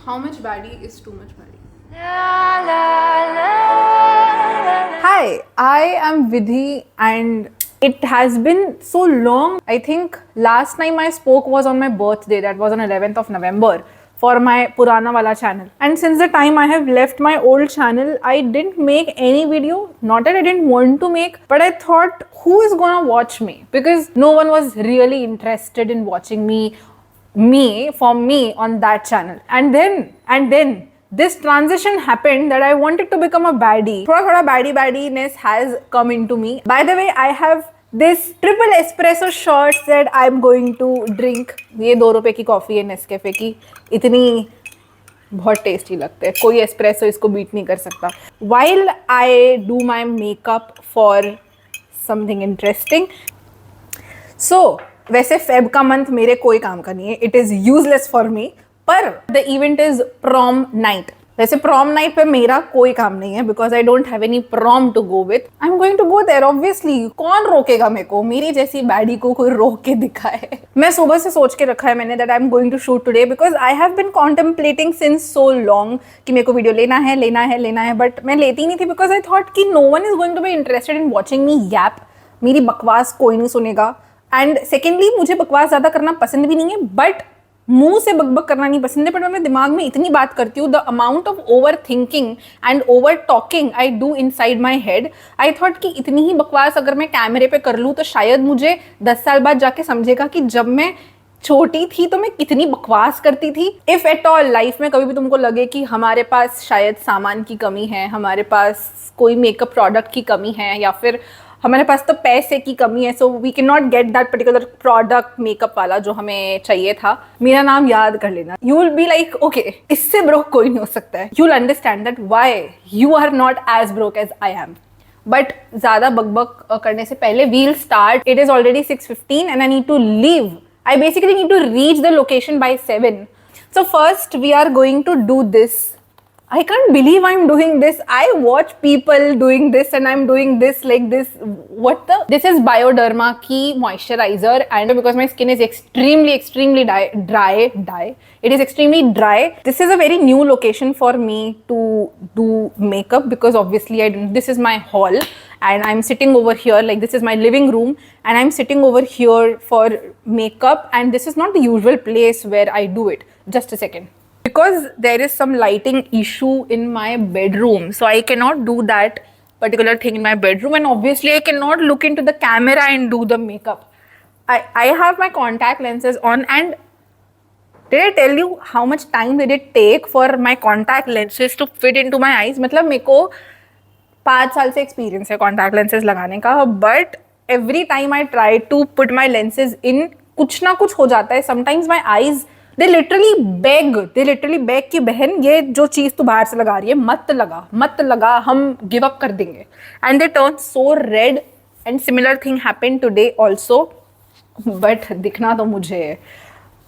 How much baddie is too much baddie? Hi, I am Vidhi and it has been so long. I think last time I spoke was on my birthday, that was on 11th of November for my Purana Wala channel. And since the time I have left my old channel, I didn't make any video. Not that I didn't want to make, but I thought, who is gonna watch me? Because no one was really interested in watching me on that channel. And then this transition happened that I wanted to become a baddie. Thoda baddiness has come into me. By the way, I have this triple espresso shots that I'm going to drink. ये 2 रुपए की coffee है Nescafe की, इतनी बहुत tasty लगते हैं, कोई एस्प्रेसो इसको बीट नहीं कर सकता. While I do my makeup for something interesting, so वैसे फेब का मंथ मेरे कोई काम का नहीं है, it is useless for me. पर the event is prom night. वैसे प्रॉम नाइट पे मेरा कोई काम नहीं है because I don't have any prom to go with. I am going to go there obviously. कौन रोकेगा मेरे को? मेरी जैसी बैडी को कोई रोक के दिखाए? मैं सुबह से सोच के रखा है मैंने that I am going to shoot today because I have been contemplating since so long कि मेरे को वीडियो लेना है, बट मैं लेती नहीं थी बिकॉज आई थॉट कि no one is going to be interested in watching me yap. मेरी बकवास कोई नहीं सुनेगा. एंड सेकेंडली मुझे बकवास ज़्यादा करना पसंद भी नहीं है, बट मुंह से बकबक करना नहीं पसंद है. बट मैं अपने दिमाग में इतनी बात करती हूँ. The amount of over thinking and over talking I do in side my head. I thought कि इतनी ही बकवास अगर मैं कैमरे पे कर लूँ तो शायद मुझे 10 साल बाद जाके समझेगा कि जब मैं छोटी थी तो मैं कितनी बकवास करती थी. इफ एट ऑल लाइफ में कभी भी तुमको लगे कि हमारे पास शायद सामान की कमी है, हमारे पास कोई मेकअप प्रोडक्ट की कमी है, या फिर हमारे पास तो पैसे की कमी है, so we can not get that particular product makeup वाला जो हमें चाहिए था, मेरा नाम याद कर लेना. You will be like okay, इससे ब्रोक कोई नहीं हो सकता है. You will understand that why you are not as broke as I am. But ज़्यादा बकबक करने से पहले we'll start. It is already 6:15 and I need to leave. I basically need to reach the location by 7. So first we are going to do this. I can't believe I'm doing this. I watch people doing this and I'm doing this like this. What the? This is Bioderma ki moisturizer, and because my skin is extremely dry. It is extremely dry. This is a very new location for me to do makeup because obviously this is my hall. And I'm sitting over here, like this is my living room, and I'm sitting over here for makeup, and this is not the usual place where I do it. Just a second. Because there is some lighting issue in my bedroom, so I cannot do that particular thing in my bedroom, and obviously I cannot look into the camera and do the makeup. I have my contact lenses on, and did I tell you how much time did it take for my contact lenses to fit into my eyes? मतलब मेरे को 5 साल से experience है contact lenses लगाने का, but every time I try to put my lenses in, कुछ ना कुछ हो जाता है. Sometimes my eyes they literally beg कि बहन ये जो चीज़ तू बाहर से लगा रही है मत लगा, हम गिव अप कर देंगे. And they turn so red. And similar thing happen today also. But दिखना तो मुझे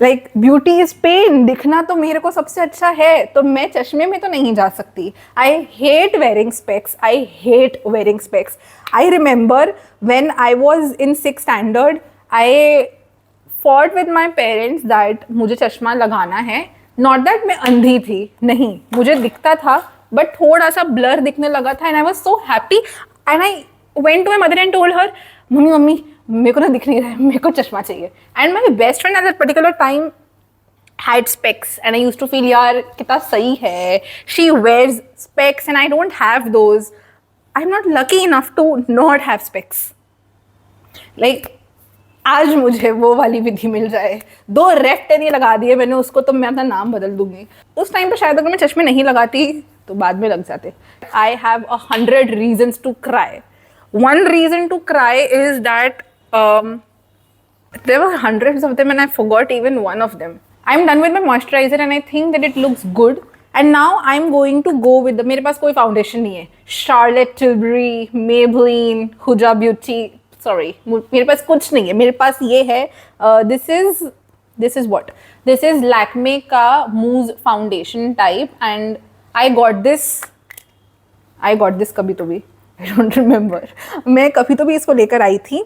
लाइक ब्यूटी इज पेन. दिखना तो मेरे को सबसे अच्छा है, तो मैं चश्मे में तो नहीं जा सकती. I hate wearing specs. I remember when I was in 6th standard, I fought with my parents that मुझे चश्मा लगाना है. नॉट दैट मैं अंधी थी, नहीं, मुझे दिखता था बट थोड़ा सा ब्लर दिखने लगा था. And I was so happy. And I went to my mother and told her, mummy मेरे को ना दिख नहीं रहा है, मेरे को चश्मा चाहिए. And my best friend at that particular time had specs, and I used to feel यार कितना सही है, she wears specs and I don't have those. I am not lucky enough to not have specs. Like आज मुझे वो वाली विधि मिल जाए, 2 रेक्टेरिया लगा दिए मैंने उसको, तो मैं अपना नाम बदल दूंगी. उस टाइम पर शायद अगर मैं चश्मे नहीं लगाती तो बाद में लग जाते. I have 100 reasons to cry. One reason to cry is that there were hundreds of them and I forgot even one of them. I'm done with my moisturizer and I think that it looks good. And now I'm going to go with the, मेरे पास कोई foundation नहीं है. Charlotte Tilbury, Maybelline, Huda Beauty, sorry, मेरे पास कुछ नहीं है. मेरे पास ये है, this is what? This is Lakme का Mousse foundation type, and I got this कभी तो भी, I don't remember. मैं कभी तो भी इसको लेकर आई थी.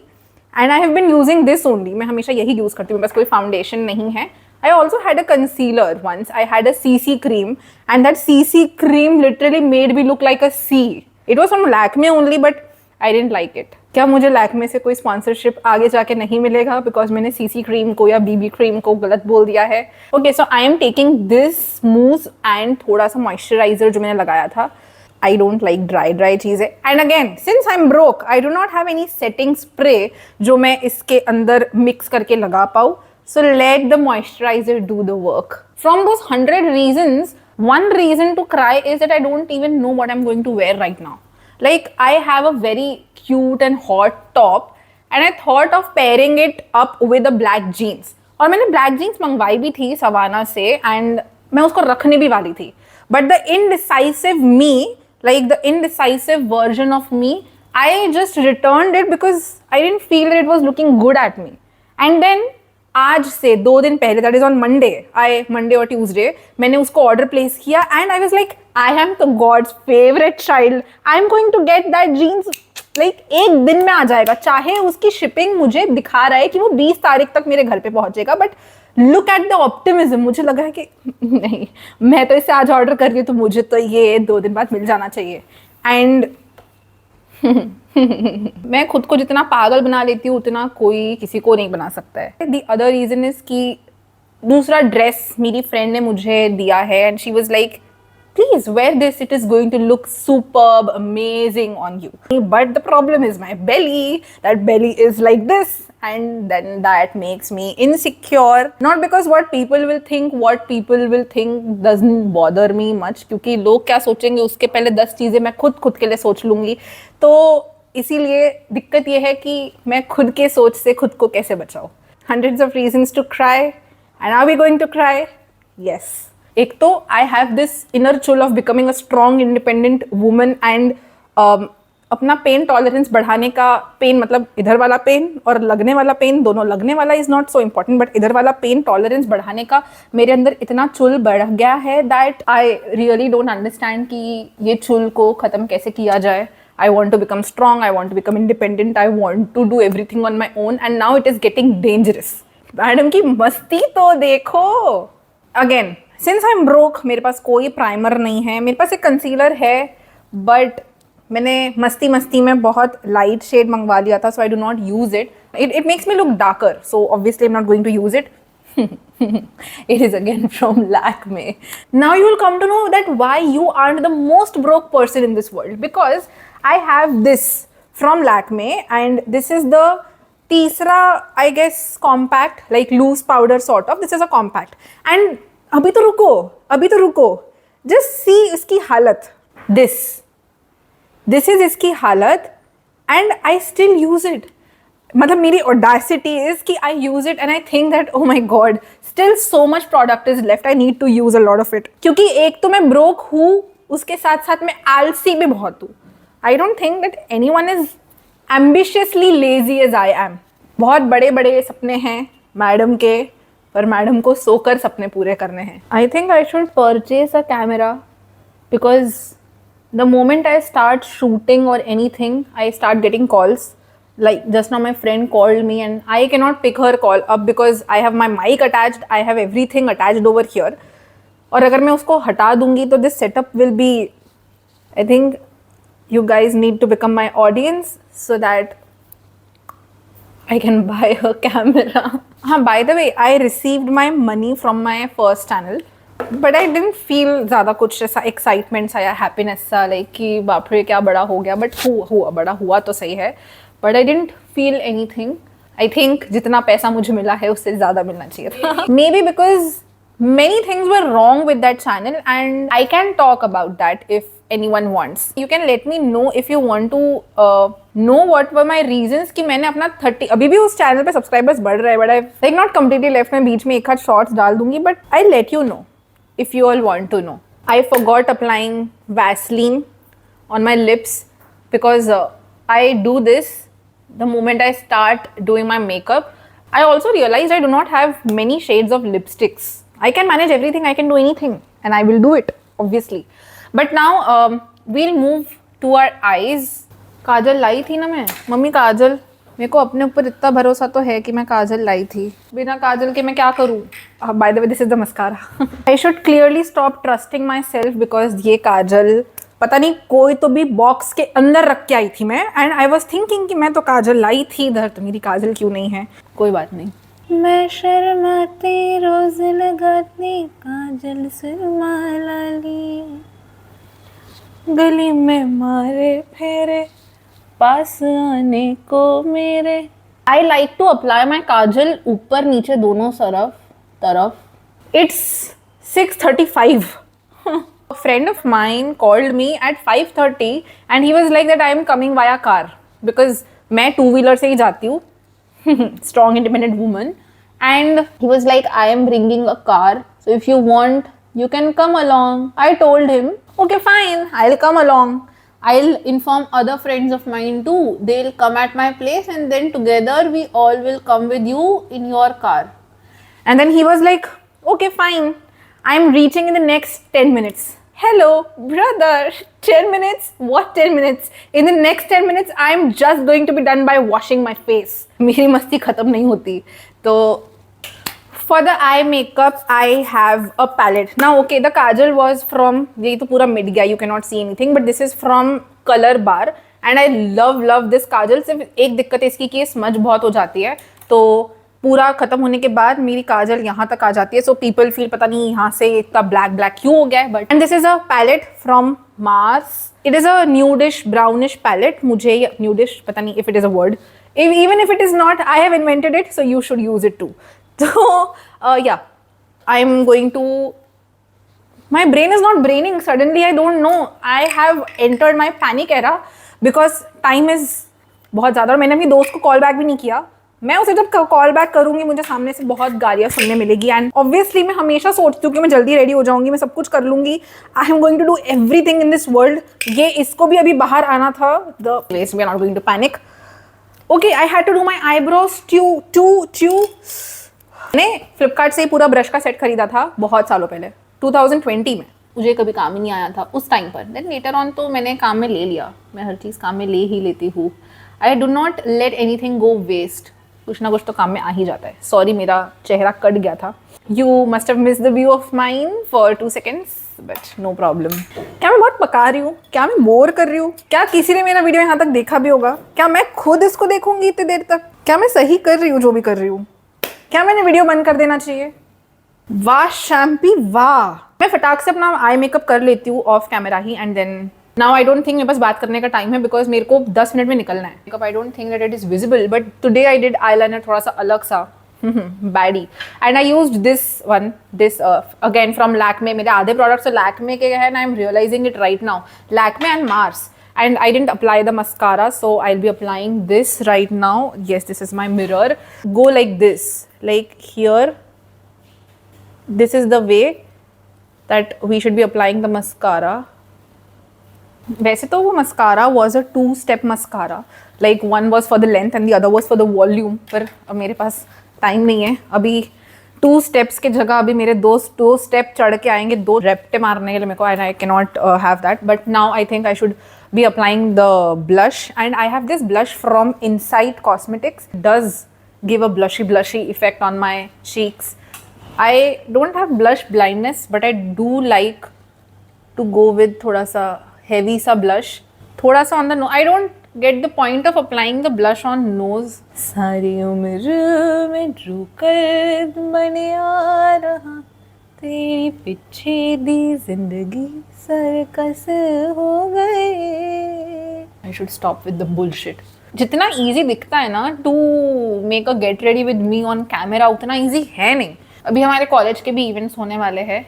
And I have been using this only. मैं हमेशा यही यूज़ करती हूँ. मेरे पास कोई फाउंडेशन नहीं है. I also had a concealer once. I had a CC cream, and that CC cream literally made me look like a C. It was from Lakme only, but I didn't like it. क्या मुझे Lakme से कोई sponsorship आगे जाके नहीं मिलेगा because मैंने CC cream को या BB क्रीम को गलत बोल दिया है. Okay, so I am taking this smooth and थोड़ा सा मॉइस्चराइजर जो मैंने लगाया था. I don't like dry चीज़ें. And again, since I'm broke, I do not have any setting spray जो मैं इसके अंदर mix करके लगा पाऊँ. So let the moisturizer do the work. From those 100 reasons, one reason to cry is that I don't even know what I'm going to wear right now. Like I have a very cute and hot top and I thought of pairing it up with a black jeans. और मैंने black jeans मंगवाई भी थी savanna से and मैं उसको रखने भी वाली थी. But the indecisive me, like the indecisive version of me, I just returned it because I didn't feel that it was looking good at me. And then आज से 2 दिन पहले, that is on Monday और Tuesday, मैंने उसको order place किया and I was like, I am the God's favorite child. I am going to get that jeans. Like एक दिन में आ जाएगा, चाहे उसकी शिपिंग मुझे दिखा रहा है कि वो 20 तारीख तक मेरे घर पे पहुंचेगा, but look at the optimism. मुझे लगा है कि नहीं, मैं तो इसे आज ऑर्डर कर रही हूँ तो मुझे तो ये 2 दिन बाद मिल जाना चाहिए. एंड मैं खुद को जितना पागल बना लेती हूँ उतना कोई किसी को नहीं बना सकता है. द अदर रीजन इज कि दूसरा ड्रेस मेरी फ्रेंड ने मुझे दिया है and she was like, please wear this, it is going to look superb, amazing on you. But the problem is my belly. That belly is like this and then that makes me insecure. Not because what people will think doesn't bother me much, क्योंकि लोग क्या सोचेंगे उसके पहले 10 चीज़ें मैं खुद के लिए सोच लूँगी. तो इसीलिए दिक्कत ये है कि मैं खुद के सोच से खुद को कैसे बचाऊँ. Hundreds of reasons to cry. And are we going to cry? Yes. एक तो आई हैव दिस इनर चुल of becoming a strong independent woman and अपना पेन टॉलरेंस बढ़ाने का, पेन मतलब इधर वाला पेन और लगने वाला पेन, दोनों लगने वाला is not so important, but इधर वाला पेन टॉलरेंस बढ़ाने का मेरे अंदर इतना चुल बढ़ गया है that I really don't understand कि ये चुल को ख़त्म कैसे किया जाए. I want to become strong, I want to become independent, I want to do everything on my own and now it is getting dangerous. Madam की मस्ती तो देखो. Again, since I am broke, मेरे पास कोई प्राइमर नहीं है. मेरे पास एक कंसीलर है बट मैंने मस्ती में बहुत लाइट शेड मंगवा लिया था, so I do not use it. It makes me look darker, so obviously I am not going to use it. It is again from Lakme. Now you will come to know that why you aren't the most broke person in this world, because I have this from Lakme and this is the तीसरा I guess compact, like loose powder sort of. This is a compact and अभी तो रुको, just see इसकी हालत. This is इसकी हालत and I still use it. मतलब मेरी ऑडासिटी इज कि I use it and I think that oh my god, still so much product is left, I need to use a lot of it. क्योंकि एक तो मैं broke हूँ, उसके साथ साथ मैं आलसी भी बहुत हूँ. I don't think that anyone is ambitiously lazy as I am. बहुत बड़े सपने हैं मैडम के, पर मैडम को सोकर सपने पूरे करने हैं. I think I should purchase a camera because the moment I start shooting और anything I start getting calls. Like just now my friend called me and I cannot pick her call up because I have my mic attached, I have everything attached over here. और अगर मैं उसको हटा दूंगी तो this setup will be, I think you guys need to become my audience so that I can buy a camera. हाँ, by the way, I received my money from my first channel, but I didn't feel ज़्यादा कुछ ऐसा excitement सा या happiness सा, like कि बाप रे क्या बड़ा हो गया, but हुआ बड़ा हुआ तो सही है, but I didn't feel anything. I think जितना पैसा मुझे मिला है उससे ज़्यादा मिलना चाहिए था. Maybe because many things were wrong with that channel and I can talk about that if anyone wants. You can let me know if you want to know what were my reasons कि मैंने अपना 30, अभी भी उस channel पे subscribers बढ़ रहे हैं, but I've like not completely left. मैं बीच में एक आध शॉर्ट्स डाल दूंगी, but I'll let you know if you all want to know. I forgot applying Vaseline on my lips because I do this the moment I start doing my makeup. I also realized I do not have many shades of lipsticks. I can manage everything, I can do anything and I will do it obviously. But now we'll move to our eyes. काजल लाई थी ना मैं, mummy काजल मेरे को अपने ऊपर इतना भरोसा तो है कि मैं काजल लाई थी, बिना काजल के मैं क्या करूँ. By the way this is the mascara. I should clearly stop trusting my self because ये काजल पता नहीं कोई तो भी बॉक्स के अंदर रख के आई थी मैं. एंड आई वॉज थिंकिंग कि मैं तो काजल लाई थी इधर, तो मेरी काजल क्यों नहीं है. कोई बात नहीं. मैं शर्माते रोज लगाती काजल सुरमा लाली, गली में मारे फेरे पास आने को मेरे. I like to apply my kajal ऊपर नीचे दोनों तरफ. It's 6:35. A friend of mine called me at 5:30 and he was like that I am coming via car because मैं two wheeler से ही जाती हूँ. Strong independent woman. And he was like I am bringing a car, so if you want you can come along. I told him okay fine, I'll come along. I'll inform other friends of mine too. They'll come at my place and then together we all will come with you in your car. And then he was like, okay, fine. I'm reaching in the next 10 minutes. Hello, brother. 10 minutes? What 10 minutes? In the next 10 minutes, I'm just going to be done by washing my face. मेरी मस्ती खत्म नहीं होती. तो for the eye makeup, I have a palette. Now, okay, the kajal was from, ये तो पूरा मिट गया, you cannot see anything, but this is from Color Bar, and I love this kajal. सिर्फ एक दिक्कत है इसकी कि ये smudge बहुत हो जाती है, तो पूरा खत्म होने के बाद मेरी काजल यहाँ तक आ जाती है, so people feel पता नहीं यहाँ से इतना black क्यों हो गया है. But and this is a palette from Mars. It is a nudish brownish palette. मुझे nudish पता नहीं if it is a word. Even if it is not, I have invented it, so you should use it too. So yeah, I'm going to, my brain is not braining suddenly, I don't know, I have entered my panic era because time is बहुत ज़्यादा. और मैंने अपनी दोस्त को call back भी नहीं किया. मैं उसे जब कॉल बैक करूँगी मुझे सामने से बहुत गालियाँ सुनने मिलेगी. एंड ऑब्वियसली मैं हमेशा सोचती हूँ कि मैं जल्दी रेडी हो जाऊँगी, मैं सब कुछ कर लूँगी. I am going to do everything in this world. ये इसको भी अभी बाहर आना था. The place we are not going to panic. Okay, I had to do my eyebrows too. मैंने फ्लिपकार्ट से ही पूरा ब्रश का सेट खरीदा था बहुत सालों पहले 2020 में. मुझे कभी काम ही नहीं आया था उस टाइम पर. देन लेटर ऑन तो मैंने काम में ले लिया. मैं हर चीज़ काम में ले ही लेती हूँ. I do not let anything go waste. कुछ ना कुछ तो काम में आ ही जाता है. सॉरी मेरा चेहरा कट गया था. You must have miss the view of mine for 2 seconds, but no problem. क्या मैं बहुत पका रही हूँ? क्या मैं बोर कर रही हूँ? क्या किसी ने मेरा वीडियो यहाँ तक देखा भी होगा? क्या मैं खुद इसको देखूंगी इतनी देर तक? क्या मैं सही कर रही हूँ जो भी कर रही हूँ? क्या मैंने वीडियो बंद कर देना चाहिए? वाह शैम्पी वाह. मैं फटाक से अपना आई मेकअप कर लेती हूँ ऑफ कैमरा ही. And then now I don't think मेरे पास बात करने का टाइम है बिकॉज मेरे को 10 मिनट में निकलना है. Makeup I don't think that it is visible, but today I did eyeliner थोड़ा सा अलग सा baddie. And I used this again from Lakme. मेरे आधे प्रोडक्ट्स लैक्मे के हैं. I am realising it right now. Lakme and Mars. And I didn't apply the mascara, so I'll be applying this right now. Yes, this is my mirror. Go like this, like here. This is the way that we should be applying the mascara. वैसे तो वो mascara was a 2-step mascara. Like one was for the length and the other was for the volume. पर अब मेरे पास time नहीं है. अभी 2 steps के जगह अभी मेरे 2 step चढ़ के आएंगे 2 रेप्टे मारने के लिए मेरे को. And I cannot have that. But now I think I should be applying the blush, and I have this blush from Insight Cosmetics. It does give a blushy effect on my cheeks. I don't have blush blindness, but I do like to go with thoda sa heavy sa blush, thoda sa on the nose. I don't get the point of applying the blush on nose. सारी उम्र में रुकर बने आ रहा तेरी पीछे दी जिंदगी circus हो गए. I should stop with the bullshit. जितना easy दिखता है ना to make a get ready with me on camera, उतना easy है नहीं. अभी हमारे कॉलेज के भी इवेंट्स होने वाले हैं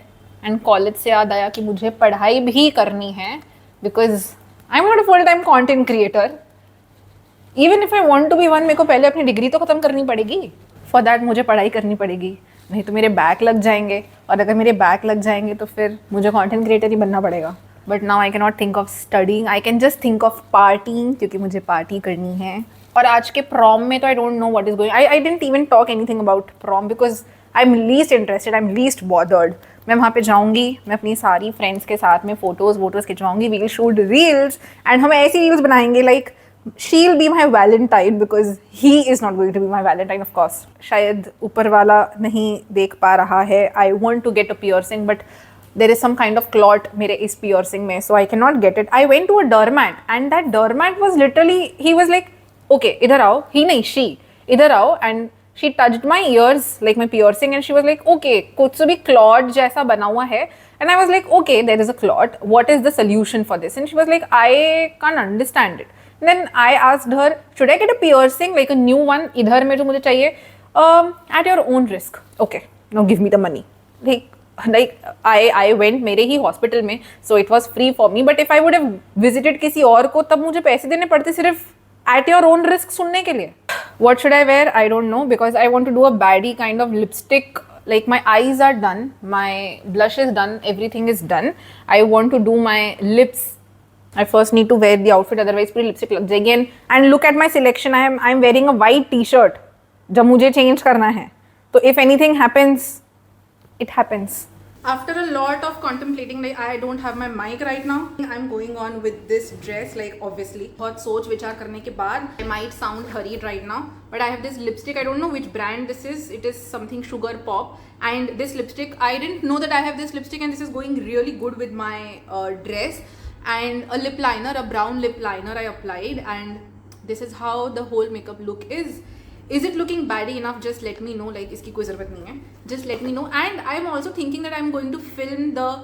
एंड कॉलेज से याद आया कि मुझे पढ़ाई भी करनी है because I am not a full time content creator. Even if I want to be one, मेरे को पहले अपनी डिग्री तो खत्म करनी पड़ेगी. फॉर दैट मुझे पढ़ाई करनी पड़ेगी, नहीं तो मेरे बैक लग जाएंगे. और अगर मेरे बैक लग जाएंगे तो फिर मुझे कंटेंट क्रिएटर ही बनना पड़ेगा. But now I can not think of studying. I can just think of partying, क्योंकि मुझे पार्टी करनी है. और आज के प्रॉम में तो I don't know what is going. I didn't even talk anything about prom because I am least interested, I am least bothered. मैं वहाँ पे जाऊँगी, मैं अपनी सारी फ्रेंड्स के साथ में फ़ोटोज़ खिंचवाऊँगी. We will shoot reels and हम ऐसी रील्स बनाएंगे like she'll be my Valentine because he is not going to be my Valentine, of course. शायद ऊपर वाला नहीं देख पा रहा है. I want to get a piercing, but there is some kind of clot मेरे इस piercing में, so I cannot get it. I went to a dermat, and that dermat was literally, he was like, okay, इधर आओ. ही नहीं, she. इधर आओ, and she touched my ears, like my piercing, and she was like, okay, कुछ तो भी clot जैसा बना हुआ है. And I was like, okay, there is a clot. What is the solution for this? And she was like, I can't understand it. And then I asked her, should I get a piercing, like a new one, इधर में जो मुझे चाहिए, at your own risk. Okay, now give me the money. Like I went मेरे ही hospital में, so it was free for me. But if I would have visited किसी और को, तब मुझे पैसे देने पड़ते सिर्फ at your own risk सुनने के लिए. What should I wear? I don't know, because I want to do a baddie kind of lipstick. Like my eyes are done, my blush is done, everything is done. I want to do my lips. I first need to wear the outfit, otherwise पूरी lipstick लग जाएगी. And look at my selection. I am wearing a white t-shirt. जब मुझे change करना है. So if anything happens, it happens. After a lot of contemplating, like I don't have my mic right now. I'm going on with this dress, like obviously. बहुत सोच विचार करने के बाद, I might sound hurried right now, but I have this lipstick. I don't know which brand this is. It is something Sugar Pop. And this lipstick, I didn't know that I have this lipstick, and this is going really good with my dress. And a lip liner, a brown lip liner I applied, and this is how the whole makeup look is. Is it looking baddie enough? Just let me know. Like इसकी कोई ज़रूरत नहीं है. Just let me know. And I'm also thinking that I'm going to film the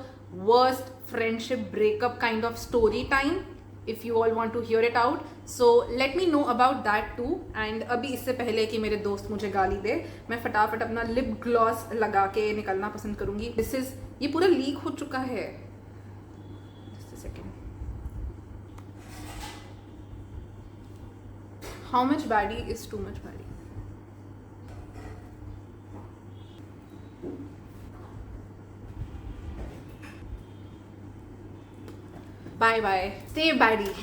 worst friendship breakup kind of story time. If you all want to hear it out, so let me know about that too. And अभी इससे पहले कि मेरे दोस्त मुझे गाली दे, मैं फटाफट अपना lip gloss लगा के निकलना पसंद करूँगी. This is, ये पूरा लीक हो चुका है. Just a second. How much baddie is too much baddie? Bye bye. Stay baddie.